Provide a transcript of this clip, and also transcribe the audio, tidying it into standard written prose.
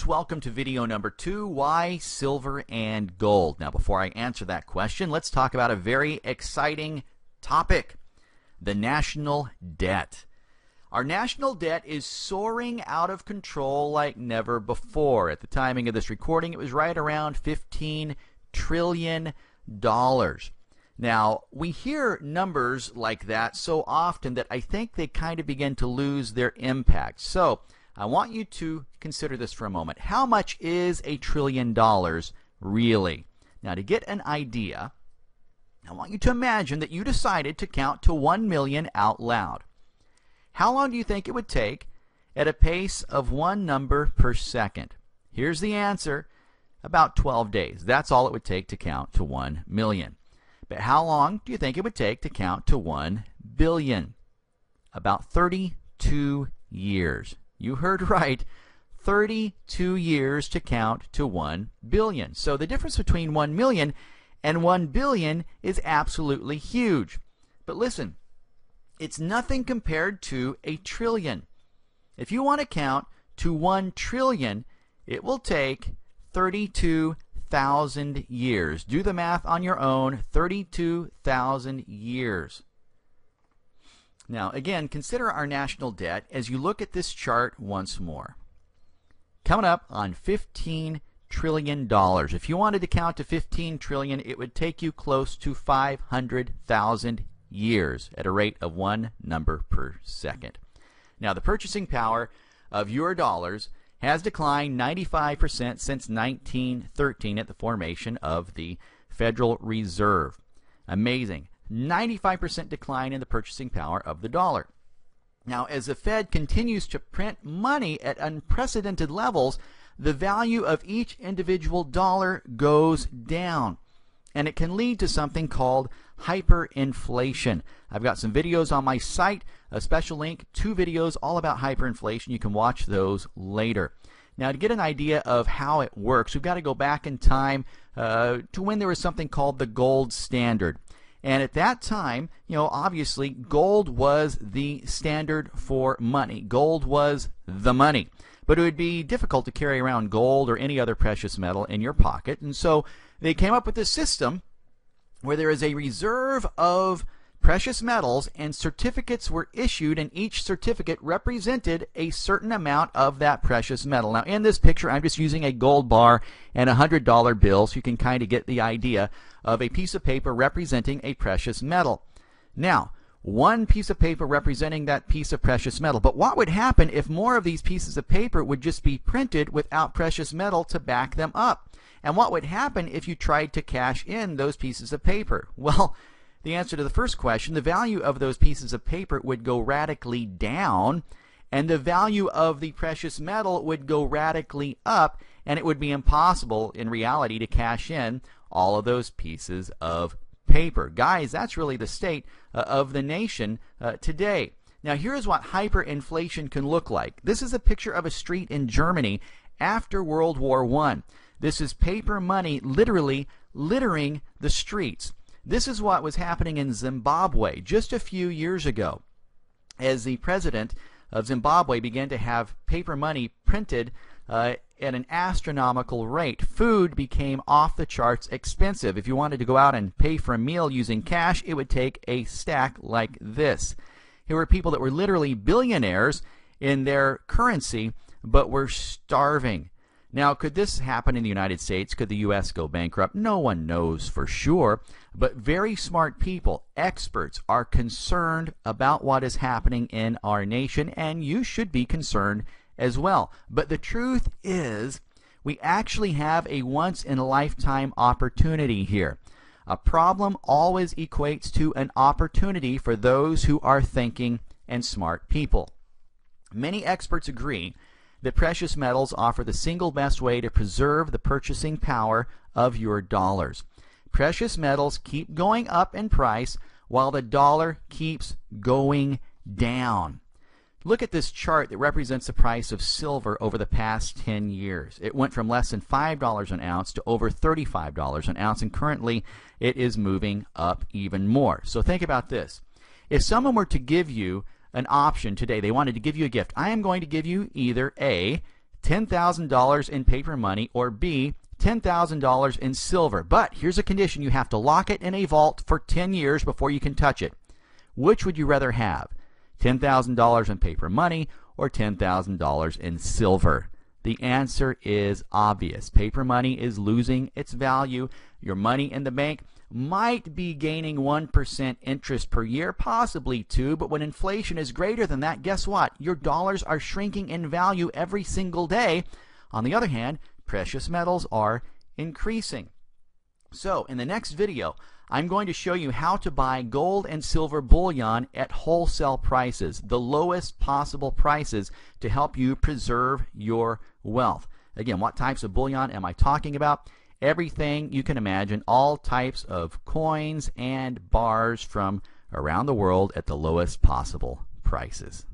welcome to video number 2, why silver and gold. Now before I answer that question, let's talk about a very exciting topic, the national debt. Our national debt is soaring out of control like never before. At the timing of this recording, it was right around $15 trillion. Now, we hear numbers like that so often that I think they kind of begin to lose their impact. So, I want you to consider this for a moment. How much is $1 trillion really? Now, to get an idea, I want you to imagine that you decided to count to 1 million out loud. How long do you think it would take at a pace of one number per second? Here's the answer. About 12 days. That's all it would take to count to 1 million. But how long do you think it would take to count to 1 billion? About 32 years. You heard right. 32 years to count to 1 billion. So the difference between 1 million and 1 billion is absolutely huge. But listen, it's nothing compared to a trillion. If you want to count to 1 trillion, it will take 32,000 years. Do the math on your own. 32,000 years. Now, again, consider our national debt as you look at this chart once more. Coming up on $15 trillion. If you wanted to count to 15 trillion, it would take you close to 500,000 years at a rate of one number per second. Now, the purchasing power of your dollars has declined 95% since 1913 at the formation of the Federal Reserve. Amazing. 95% decline in the purchasing power of the dollar. Now, as the Fed continues to print money at unprecedented levels, the value of each individual dollar goes down. And it can lead to something called hyperinflation. I've got some videos on my site, a special link, 2 videos all about hyperinflation. You can watch those later. Now, to get an idea of how it works, we've got to go back in time to when there was something called the gold standard. And at that time, obviously, gold was the standard for money. Gold was the money. But it would be difficult to carry around gold or any other precious metal in your pocket. And so they came up with this system where there is a reserve of precious metals and certificates were issued, and each certificate represented a certain amount of that precious metal. Now, in this picture, I'm just using a gold bar and a $100 bill so you can kind of get the idea of a piece of paper representing a precious metal. Now, one piece of paper representing that piece of precious metal. But what would happen if more of these pieces of paper would just be printed without precious metal to back them up? And what would happen if you tried to cash in those pieces of paper? Well, the answer to the first question, the value of those pieces of paper would go radically down, and the value of the precious metal would go radically up, and it would be impossible in reality to cash in all of those pieces of paper. Guys, that's really the state of the nation today. Now, here's what hyperinflation can look like. This is a picture of a street in Germany after World War I. This is paper money literally littering the streets. This is what was happening in Zimbabwe just a few years ago, as the president of Zimbabwe began to have paper money printed at an astronomical rate. Food became off the charts expensive. If you wanted to go out and pay for a meal using cash, it would take a stack like this. Here were people that were literally billionaires in their currency, but were starving. Now, could this happen in the United States? Could the U.S. go bankrupt? No one knows for sure, but very smart people, experts, are concerned about what is happening in our nation, and you should be concerned as well. But the truth is, we actually have a once-in-a-lifetime opportunity here. A problem always equates to an opportunity for those who are thinking and smart people. Many experts agree that precious metals offer the single best way to preserve the purchasing power of your dollars. Precious metals keep going up in price while the dollar keeps going down. Look at this chart that represents the price of silver over the past 10 years. It went from less than $5 an ounce to over $35 an ounce, and currently it is moving up even more. So think about this. If someone were to give you an option today, they wanted to give you a gift, I am going to give you either A, $10,000 in paper money, or B, $10,000 in silver. But here's a condition: you have to lock it in a vault for 10 years before you can touch it. Which would you rather have? $10,000 in paper money or $10,000 in silver? The answer is obvious. Paper money is losing its value. Your money in the bank might be gaining 1% interest per year, possibly 2%, but when inflation is greater than that, guess what? Your dollars are shrinking in value every single day. On the other hand, precious metals are increasing. So in the next video, I'm going to show you how to buy gold and silver bullion at wholesale prices, the lowest possible prices, to help you preserve your wealth. Again, what types of bullion am I talking about? Everything you can imagine, all types of coins and bars from around the world at the lowest possible prices.